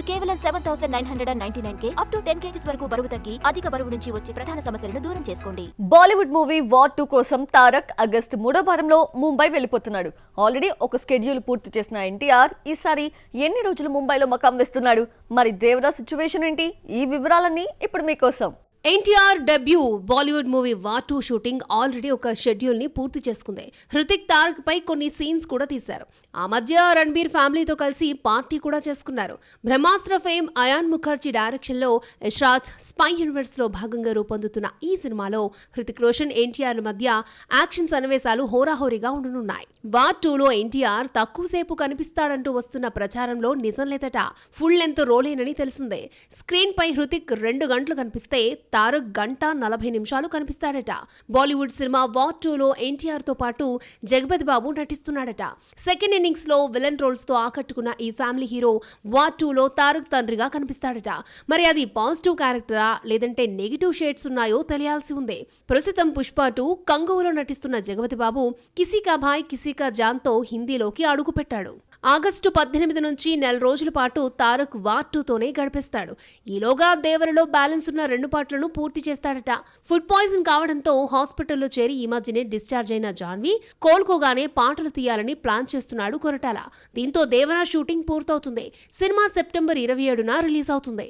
కేవలం 7,999K up to 10 kgs వరకు బరువు తగ్గి అధిక బరువు నుంచి వచ్చే ప్రధాన సమస్యలను దూరం చేసుకోండి. బాలీవుడ్ మూవీ వార్ 2 కోసం తారక్ ఆగస్టు 3వ వారంలో ముంబై వెళ్లిపోతున్నాడు. ఆల్రెడీ ఒక స్కెడ్యూల్ పూర్తి చేసిన ఎన్టీఆర్ ఈసారి ఎన్ని రోజులు ముంబైలో మకాం వేస్తున్నాడు? మరి దేవరా సిచ్యువేషన్ ఏంటి? ఈ వివరాలన్నీ ఇప్పుడు మీకోసం. NTR debut Bollywood movie war 2 shooting already ఒక షెడ్యూల్ ని పూర్తి చేసుకుంది. హృతిక్ తారక్ పై కొన్ని సీన్స్ కూడా తీశారు. ఆ మధ్య రణబీర్ ఫ్యామిలీతో కలిసి పార్టీ కూడా చేసుకున్నారు. బ్రహ్మాస్త్ర ఫేమ్ అయాన్ ముఖర్జీ డైరెక్షన్ లో యశ్రాజ్ స్పై యూనివర్స్ లో భాగంగా రూపొందుతున్న ఈ సినిమాలో హృతిక్ రోషన్ ఎన్టీఆర్ మధ్య యాక్షన్ సన్నివేశాలు హోరాహోరీగా ఉండనున్నాయి. వార్ 2లో ఎన్టీఆర్ తక్కువసేపు కనిపిస్తాడంటూ వస్తున్న ప్రచారంలో నిజం లేదట. ఫుల్ లెంత్ రోలేనని తెలిసిందే. స్క్రీన్ పై హృతిక్ 2 గంటలు కనిపిస్తే తారక్ 1:40 నిమిషాలు కనిపిస్తాడట. బాలీవుడ్ సినిమా వార్ 2లో ఎన్టీఆర్ తో పాటు జగపతి బాబు నటిస్తున్నాడట. సెకండ్ ఇన్నింగ్స్ లో విలన్ రోల్స్ తో ఆకట్టుకున్న ఈ ఫ్యామిలీ హీరో వార్ 2లో తారక్ తండ్రిగా కనిపిస్తాడట. మరి అది పాజిటివ్ క్యారెక్టరా లేదంటే నెగిటివ్ షేడ్స్ ఉన్నాయో తెలియాల్సి ఉంది. ప్రస్తుతం పుష్ప 2 కంగువలో నటిస్తున్న జగపతి బాబు కిసీకా భాయ్ కిసీకా జాన్ తో హిందీలోకి అడుగుపెట్టాడు. ఆగస్టు 18 నుంచి నెల రోజుల పాటు తారక్ వార్ 2తోనే గడిపేస్తాడు. ఈలోగా దేవరలో బ్యాలెన్స్ ఉన్న 2 పాటలను పూర్తి చేస్తాడట. ఫుడ్ పాయిజన్ కావడంతో హాస్పిటల్లో చేరి ఈ మధ్యనే డిశ్చార్జ్ అయిన జాన్వి కోలుకోగానే పాటలు తీయాలని ప్లాన్ చేస్తున్నాడు కొరటాల. దీంతో దేవరా షూటింగ్ పూర్తవుతుంది. సినిమా సెప్టెంబర్ 27న రిలీజ్ అవుతుంది.